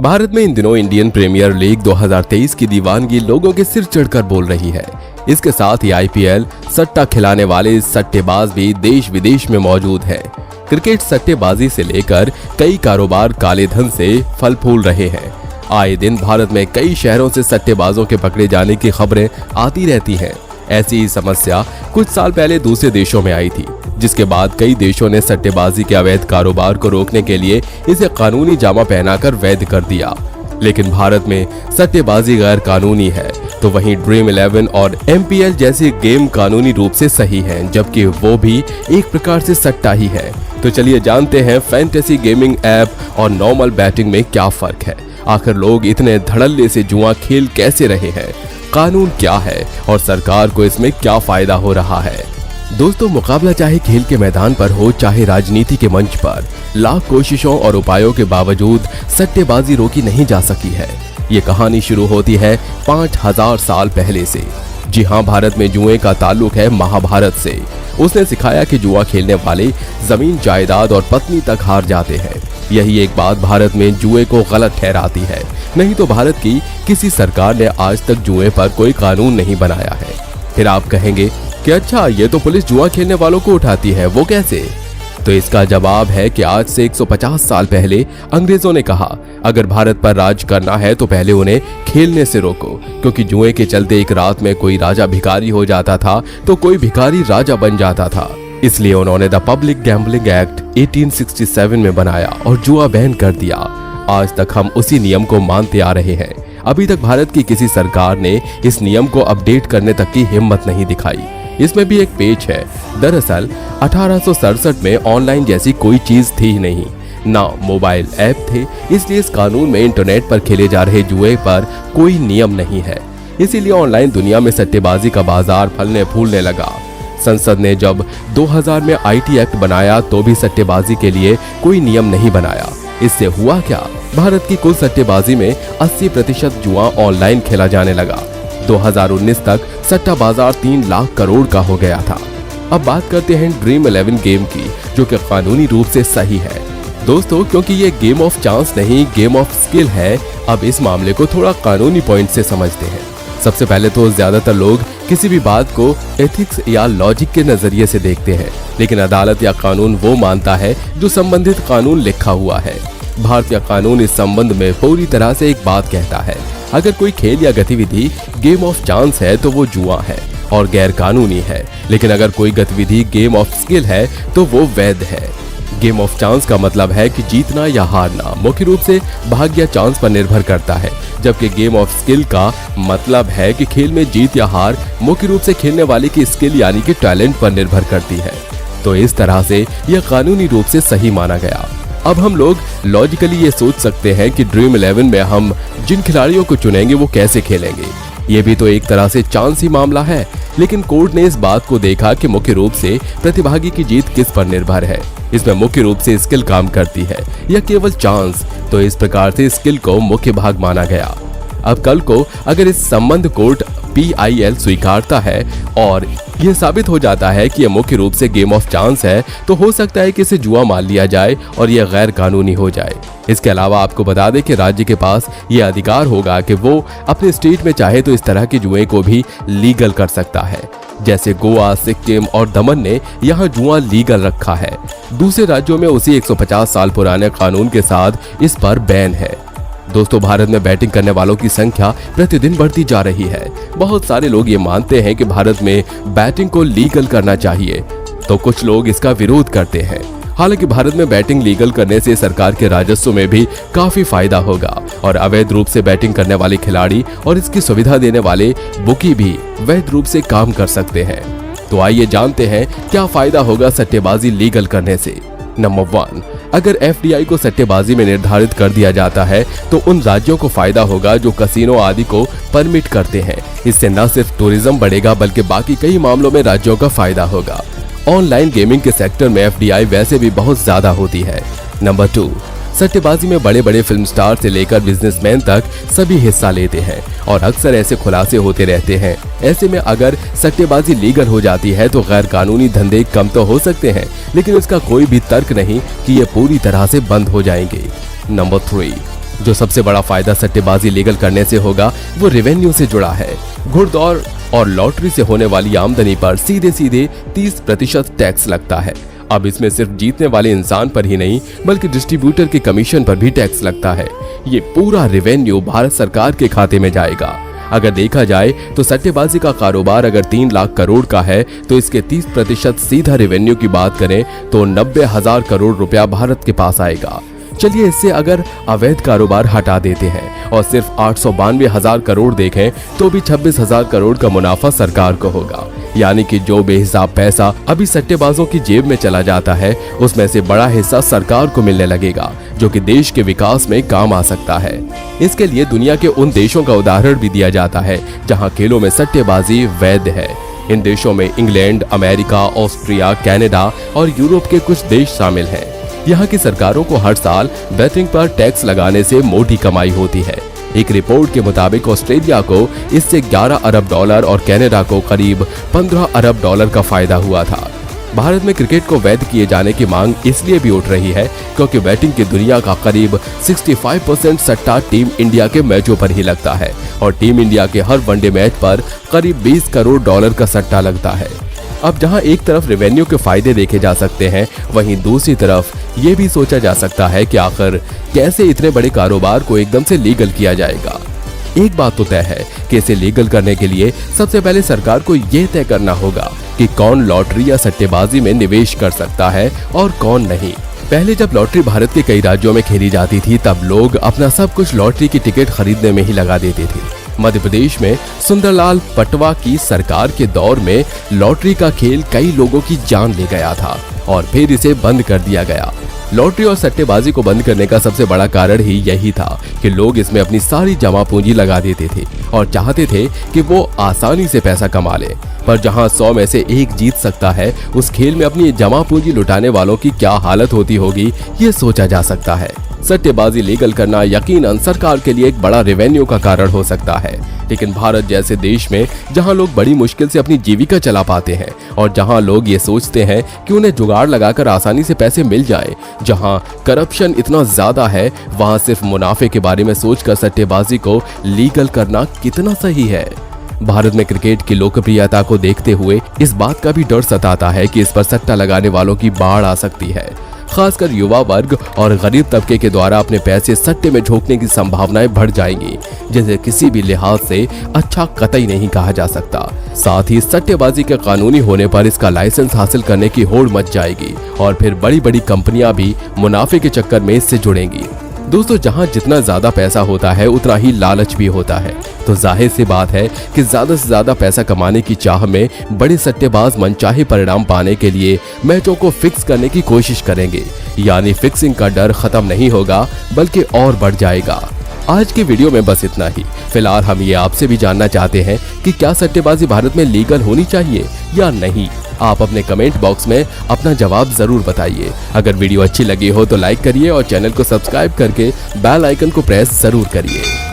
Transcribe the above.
भारत में इन दिनों Indian premiere league 2023 की दीवानगी लोगों के सिर चढ़कर बोल रही है। इसके साथ ही आईपीएल, सट्टा खिलाने वाले सट्टेबाज भी देश विदेश में मौजूद हैं। क्रिकेट सट्टेबाजी से लेकर कई कारोबार काले धन से फल फूल रहे हैं। आए दिन भारत में कई शहरों से सट्टेबाजों के पकड़े जाने की खबरें आती रहती हैं। ऐसी ही समस्या कुछ साल पहले दूसरे देशों में आई थी, जिसके बाद कई देशों ने सट्टेबाजी के अवैध कारोबार को रोकने के लिए इसे कानूनी जामा पहनाकर वैध कर दिया। लेकिन भारत में सट्टेबाजी गैर कानूनी है, तो वहीं ड्रीम 11 और एमपीएल जैसे गेम कानूनी रूप से सही हैं, जबकि वो भी एक प्रकार से सट्टा ही है। तो चलिए जानते हैं फैंटेसी गेमिंग ऐप और नॉर्मल बैटिंग में क्या फर्क है। आखिर लोग इतने धड़ल्ले से जुआ खेल कैसे रहे हैं, कानून क्या है और सरकार को इसमें क्या फायदा हो रहा है। दोस्तों, मुकाबला चाहे खेल के मैदान पर हो चाहे राजनीति के मंच पर, लाख कोशिशों और उपायों के बावजूद सट्टेबाजी रोकी नहीं जा सकी है। ये कहानी शुरू होती है 5000 साल पहले से। जी हाँ, भारत में जुए का ताल्लुक है महाभारत से। उसने सिखाया कि जुआ खेलने वाले जमीन, जायदाद और पत्नी तक हार जाते हैं। यही एक बात भारत में जुए को गलत ठहराती है। नहीं तो भारत की किसी सरकार ने आज तक जुए पर कोई कानून नहीं बनाया है। फिर आप कहेंगे कि अच्छा, ये तो पुलिस जुआ खेलने वालों को उठाती है, वो कैसे? तो इसका जवाब है कि आज से 150 साल पहले अंग्रेजों ने कहा, अगर भारत पर राज करना है तो पहले उन्हें खेलने से रोको, क्योंकि जुए के चलते एक रात में कोई राजा भिखारी हो जाता था तो कोई भिखारी राजा बन जाता था। इसलिए उन्होंने द पब्लिक गैम्बलिंग एक्ट 1867 में बनाया और जुआ बैन कर दिया। आज तक हम उसी नियम को मानते आ रहे हैं। अभी तक भारत की किसी सरकार ने इस नियम को अपडेट करने तक की हिम्मत नहीं दिखाई। इसमें भी एक पेच है। दरअसल 1867 में ऑनलाइन जैसी कोई चीज थी ही नहीं, ना मोबाइल ऐप थे, इसलिए इस कानून में इंटरनेट पर खेले जा रहे जुए पर कोई नियम नहीं है। इसीलिए ऑनलाइन दुनिया में सट्टेबाजी का बाजार फलने फूलने लगा। संसद ने जब 2000 में आईटी एक्ट बनाया तो भी सट्टेबाजी के लिए कोई नियम नहीं बनाया। इससे हुआ क्या? भारत की कुल सट्टेबाजी में 80% जुआ ऑनलाइन खेला जाने लगा। 2019 तक सट्टा बाजार 3 लाख करोड़ का हो गया था। अब बात करते हैं ड्रीम 11 गेम की, जो कि कानूनी रूप से सही है। दोस्तों, क्योंकि ये गेम ऑफ चांस नहीं, गेम ऑफ स्किल है, अब इस मामले को थोड़ा कानूनी पॉइंट से समझते हैं। सबसे पहले तो ज्यादातर लोग किसी भी बात को एथिक्स या लॉजिक के नजरिए से देखते हैं, लेकिन अदालत या कानून वो मानता है जो संबंधित कानून लिखा हुआ है। भारतीय कानून इस संबंध में पूरी तरह से एक बात कहता है, अगर कोई खेल या गतिविधि गेम ऑफ चांस है तो वो जुआ है और गैर कानूनी है, लेकिन अगर कोई गतिविधि गेम ऑफ स्किल है तो वो वैध है। गेम ऑफ चांस का मतलब है कि जीतना या हारना मुख्य रूप से भाग्य या चांस पर निर्भर करता है, जबकि गेम ऑफ स्किल का मतलब है कि खेल में जीत या हार मुख्य रूप से खेलने वाले की स्किल यानी कि टैलेंट पर निर्भर करती है। तो इस तरह से यह कानूनी रूप से सही माना गया। अब हम लोग लॉजिकली ये सोच सकते हैं कि ड्रीम 11 में हम जिन खिलाड़ियों को चुनेंगे वो कैसे खेलेंगे। ये भी तो एक तरह से चांस ही मामला है, लेकिन कोर्ट ने इस बात को देखा कि मुख्य रूप से प्रतिभागी की जीत किस पर निर्भर है। इसमें मुख्य रूप से स्किल काम करती है या केवल चांस। तो इस प्रकार से स्किल को मुख्य भाग माना गया। अब कल को अगर इस संबंध कोर्ट PIL स्वीकारता है और यह साबित हो जाता है कि यह मुख्य रूप से गेम ऑफ चांस है, तो हो सकता है कि इसे जुआ मान लिया जाए और यह गैर कानूनी हो जाए। इसके अलावा आपको बता दें कि राज्य के पास यह अधिकार होगा कि वो अपने स्टेट में चाहे तो इस तरह के जुए को भी लीगल कर सकता है। जैसे गोवा, सिक्किम और दमन ने यहाँ जुआ लीगल रखा है। दूसरे राज्यों में उसी 150 साल पुराने कानून के साथ इस पर बैन है। दोस्तों, भारत में बैटिंग करने वालों की संख्या प्रतिदिन बढ़ती जा रही है। बहुत सारे लोग ये मानते हैं कि भारत में बैटिंग को लीगल करना चाहिए, तो कुछ लोग इसका विरोध करते हैं। हालांकि भारत में बैटिंग लीगल करने से सरकार के राजस्व में भी काफी फायदा होगा और अवैध रूप से बैटिंग करने वाले खिलाड़ी और इसकी सुविधा देने वाले बुकी भी वैध रूप से काम कर सकते हैं। तो आइए जानते हैं क्या फायदा होगा सट्टेबाजी लीगल करने से। नंबर 1, अगर FDI को सट्टेबाजी में निर्धारित कर दिया जाता है तो उन राज्यों को फायदा होगा जो कसिनो आदि को परमिट करते हैं। इससे न सिर्फ टूरिज्म बढ़ेगा बल्कि बाकी कई मामलों में राज्यों का फायदा होगा। ऑनलाइन गेमिंग के सेक्टर में FDI वैसे भी बहुत ज्यादा होती है। नंबर 2, सट्टेबाजी में बड़े बड़े फिल्म स्टार से लेकर बिजनेसमैन तक सभी हिस्सा लेते हैं और अक्सर ऐसे खुलासे होते रहते हैं। ऐसे में अगर सट्टेबाजी लीगल हो जाती है तो गैर कानूनी धंधे कम तो हो सकते हैं, लेकिन इसका कोई भी तर्क नहीं कि ये पूरी तरह से बंद हो जाएंगे। नंबर 3, जो सबसे बड़ा फायदा सट्टेबाजी लीगल करने से होगा वो रेवेन्यू से जुड़ा है। घुड़दौड़ और लॉटरी से होने वाली आमदनी पर सीधे सीधे 30% टैक्स लगता है। अब इसमें सिर्फ जीतने वाले इंसान पर ही नहीं बल्कि डिस्ट्रीब्यूटर के कमीशन पर भी टैक्स लगता है। ये पूरा रेवेन्यू भारत सरकार के खाते में जाएगा। अगर देखा जाए तो सट्टेबाजी का कारोबार अगर 3 लाख करोड़ का है तो इसके 30% सीधा रेवेन्यू की बात करें तो 90,000 करोड़ रुपया भारत के पास आएगा। चलिए इससे अगर अवैध कारोबार हटा देते हैं और सिर्फ 892,000 करोड़ देखें तो भी 26,000 करोड़ का मुनाफा सरकार को होगा। यानी कि जो बेहिसाब पैसा अभी सट्टेबाजों की जेब में चला जाता है उसमें से बड़ा हिस्सा सरकार को मिलने लगेगा, जो कि देश के विकास में काम आ सकता है। इसके लिए दुनिया के उन देशों का उदाहरण भी दिया जाता है जहां खेलों में सट्टेबाजी वैध है। इन देशों में इंग्लैंड, अमेरिका, ऑस्ट्रिया, कनाडा और यूरोप के कुछ देश शामिल हैं। यहाँ की सरकारों को हर साल बेटिंग पर टैक्स लगाने से मोटी कमाई होती है। एक रिपोर्ट के मुताबिक ऑस्ट्रेलिया को इससे 11 अरब डॉलर और कनाडा को करीब 15 अरब डॉलर का फायदा हुआ था। भारत में क्रिकेट को वैध किए जाने की मांग इसलिए भी उठ रही है क्योंकि बैटिंग की दुनिया का करीब 65% सट्टा टीम इंडिया के मैचों पर ही लगता है और टीम इंडिया के हर वनडे मैच पर करीब 20 करोड़ डॉलर का सट्टा लगता है। अब जहां एक तरफ रेवेन्यू के फायदे देखे जा सकते हैं, वहीं दूसरी तरफ ये भी सोचा जा सकता है कि आखिर कैसे इतने बड़े कारोबार को एकदम से लीगल किया जाएगा। एक बात तो तय है कि इसे लीगल करने के लिए सबसे पहले सरकार को यह तय करना होगा कि कौन लॉटरी या सट्टेबाजी में निवेश कर सकता है और कौन नहीं। पहले जब लॉटरी भारत के कई राज्यों में खेली जाती थी तब लोग अपना सब कुछ लॉटरी की टिकट खरीदने में ही लगा देते थे। मध्य प्रदेश में सुंदरलाल पटवा की सरकार के दौर में लॉटरी का खेल कई लोगों की जान ले गया था और फिर इसे बंद कर दिया गया। लॉटरी और सट्टेबाजी को बंद करने का सबसे बड़ा कारण ही यही था कि लोग इसमें अपनी सारी जमा पूंजी लगा देते थे और चाहते थे कि वो आसानी से पैसा कमा ले। पर जहां 100 में से एक जीत सकता है, उस खेल में अपनी जमा पूंजी लुटाने वालों की क्या हालत होती होगी ये सोचा जा सकता है। सट्टेबाजी लीगल करना यकीनन सरकार के लिए एक बड़ा रेवेन्यू का कारण हो सकता है, लेकिन भारत जैसे देश में जहां लोग बड़ी मुश्किल से अपनी जीविका चला पाते हैं और जहां लोग ये सोचते हैं कि उन्हें जुगाड़ लगाकर आसानी से पैसे मिल जाए, जहां करप्शन इतना ज्यादा है, वहां सिर्फ मुनाफे के बारे में सोचकर सट्टेबाजी को लीगल करना कितना सही है। भारत में क्रिकेट की लोकप्रियता को देखते हुए इस बात का भी डर सताता है कि इस पर सट्टा लगाने वालों की बाढ़ आ सकती है। खासकर युवा वर्ग और गरीब तबके के द्वारा अपने पैसे सट्टे में झोंकने की संभावनाएं बढ़ जाएंगी, जिसे किसी भी लिहाज से अच्छा कतई नहीं कहा जा सकता। साथ ही सट्टेबाजी के कानूनी होने पर इसका लाइसेंस हासिल करने की होड़ मच जाएगी और फिर बड़ी बड़ी कंपनियां भी मुनाफे के चक्कर में इससे जुड़ेंगी। दोस्तों, जहां जितना ज्यादा पैसा होता है उतना ही लालच भी होता है, तो जाहिर सी बात है कि ज्यादा से ज्यादा पैसा कमाने की चाह में बड़े सट्टेबाज मनचाहे परिणाम पाने के लिए मैचों को फिक्स करने की कोशिश करेंगे। यानी फिक्सिंग का डर खत्म नहीं होगा बल्कि और बढ़ जाएगा। आज की वीडियो में बस इतना ही। फिलहाल हम ये आपसे भी जानना चाहते हैं कि क्या सट्टेबाजी भारत में लीगल होनी चाहिए या नहीं। आप अपने कमेंट बॉक्स में अपना जवाब जरूर बताइए। अगर वीडियो अच्छी लगी हो तो लाइक करिए और चैनल को सब्सक्राइब करके बेल आइकन को प्रेस जरूर करिए।